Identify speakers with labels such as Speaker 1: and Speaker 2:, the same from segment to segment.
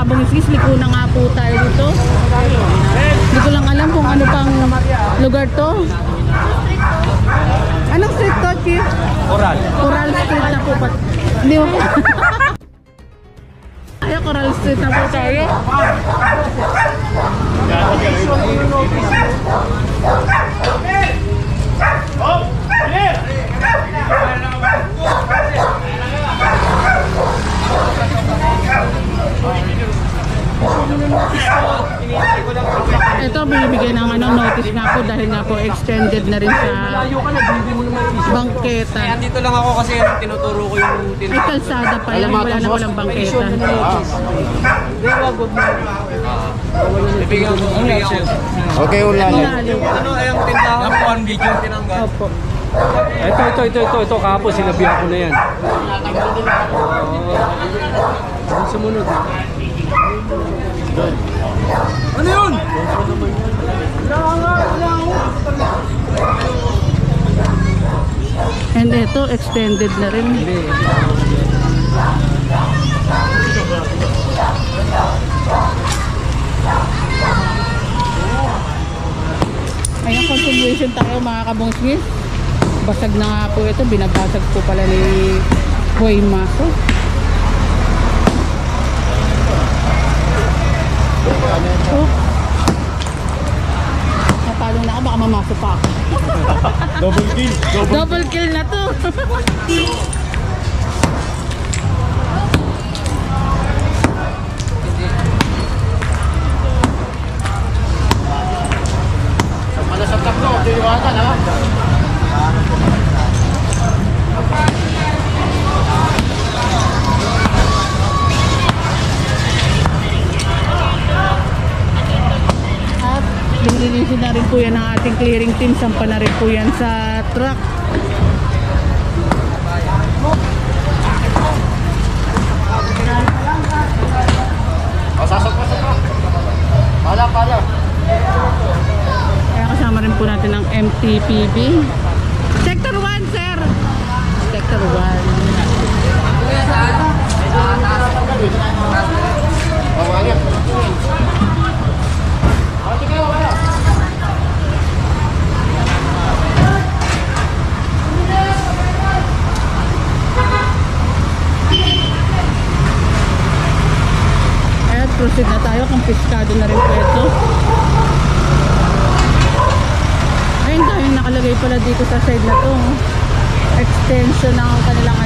Speaker 1: kabungis, liko na nga po tayo dito. Hindi ko lang alam kung ano pang lugar to. Anong street to, Chief?
Speaker 2: Coral.
Speaker 1: Coral Street na po pa. Hindi mo po. Ay, Coral Street na po tayo. Ito binibigay ng notice nga po dahil nga po extended na rin sa bangketa.
Speaker 2: Kaya dito lang ako kasi tinuturo ko yung
Speaker 1: Ay, kalsada pa lang, wala na walang bangketa.
Speaker 2: Bibigyan ko.
Speaker 3: Okay, ulan.
Speaker 2: Ano ayang tindahan ko ang video tinanggal.
Speaker 1: Opo.
Speaker 4: Ito kahapon sinabihan ko na yan. Sumunod.
Speaker 2: Ano yun?
Speaker 1: And ito extended na rin. Ayan, continuation tayo mga kabungsngis. Basag na nga po ito, binabasag po pala ni Hoy Maso. Oh. Napalo na ako, baka mamaso pa ako.
Speaker 3: Double kill.
Speaker 1: Double kill na to.
Speaker 3: Malasap lang to. Diiwanan ha.
Speaker 1: At lilinisin na rin po yan ang ating clearing team. Sampa na rin po yan sa truck.
Speaker 3: Sasok. Pala.
Speaker 1: Kaya kasama rin po natin ang MTPB. Sector 1, sir. Sector 1. At proceed na tayo kung piskado na rin po ito. Ayun tayo nakalagay pala dito sa side na to. Extension ng kanilang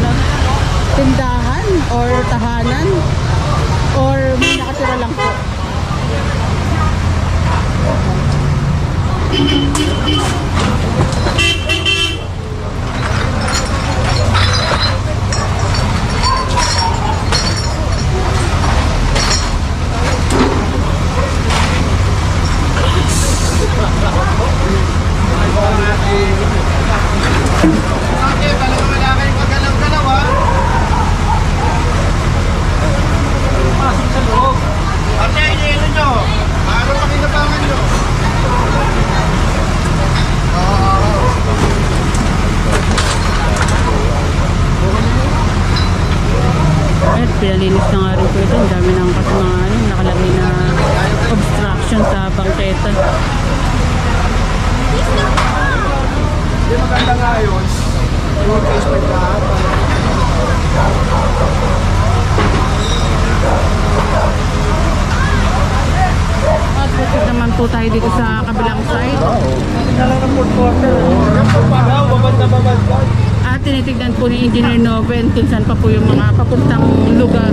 Speaker 1: tindahan or tahanan or may nakatira lang po. Pinalinis na nga rin po ito. Ang dami ng kasi mga nakalagay na obstruction sa bangketa.
Speaker 3: Hindi maganda nga yun. Yung case pa lahat.
Speaker 1: At proceed naman po tayo dito sa kabilang side. At tinitignan po ni Engineer Noven kung saan pa po yung mga papuntang lugar.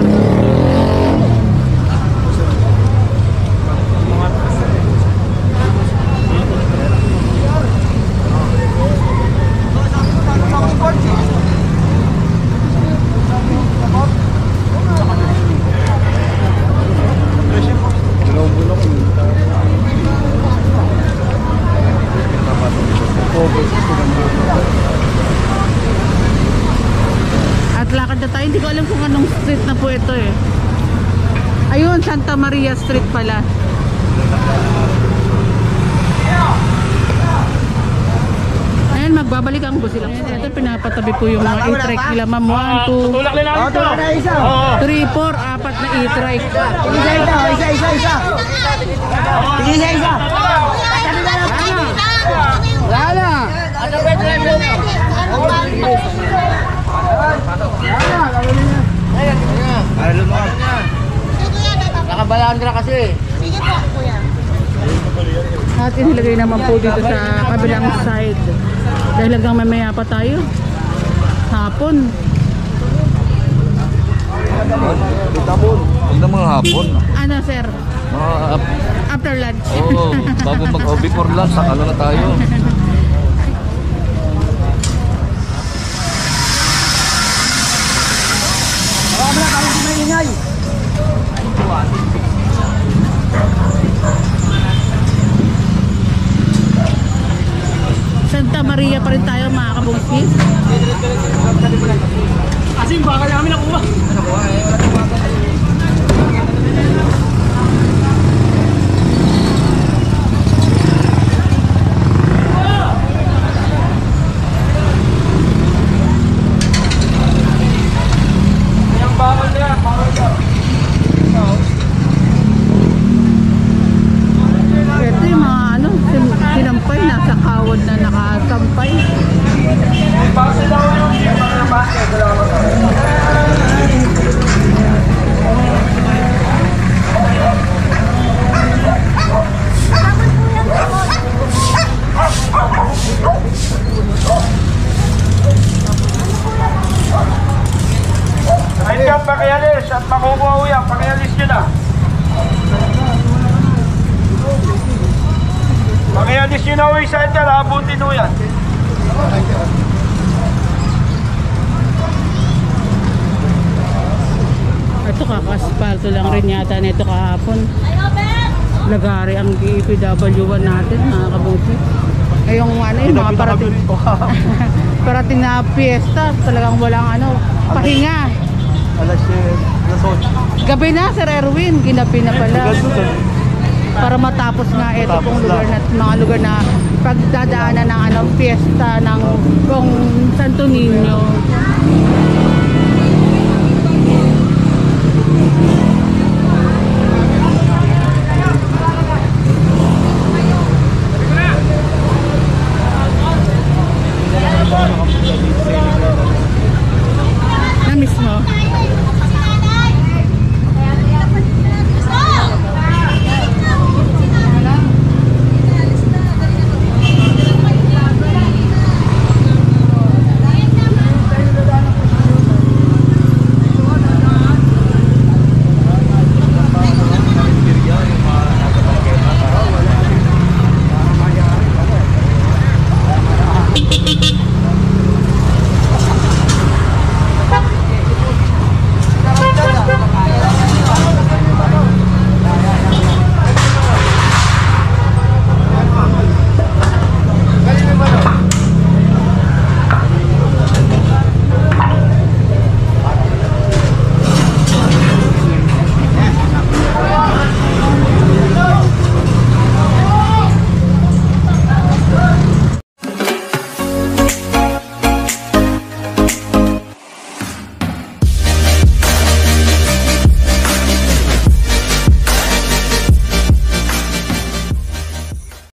Speaker 1: At lakad na tayo, hindi ko alam kung anong street na po ito eh. Ayun, Santa Maria Street pala. Ayan, Dahil magbabalik ang bus sila. Ito pinapatabi po yung mga e-trike nila ma'am. 1, 2,
Speaker 4: Tulak din namin ito.
Speaker 1: 3, 4, 4 na e-trike.
Speaker 2: Nakabalandra kasi.
Speaker 1: At inilagay naman po dito sa kabilang side. Dahil hanggang mamaya pa tayo. Hapon.
Speaker 3: Huwag na mga hapon.
Speaker 1: Ano sir?
Speaker 3: Mga,
Speaker 1: After lunch.
Speaker 3: bago before lunch, saka na tayo.
Speaker 1: Santa Maria pa rin tayo mga kabungkis.
Speaker 4: Asim, baka namin nakuha.
Speaker 1: Ito yung mga ano, sinampay, nasa kawad na nakasampay.
Speaker 3: Ay, yan, pakialis at makukuha yan. Pakialis nyo na. Pakialis nyo na, uy. Saan ka? Nakabutin mo yan.
Speaker 1: Ito kakaspalto lang rin yata nito kahapon. Lagari ang DPW1 natin mga kabungkis. Ngayong ano yung mga parating parating na piyesta, talagang walang ano, pahinga.
Speaker 3: Alas 8.
Speaker 1: Gabi na Sir Erwin, ginabi na pala. Para matapos nga ito pong lugar na mga lugar na pagdadaanan ng ano, piyesta ng kung Santo Niño. Na mismo.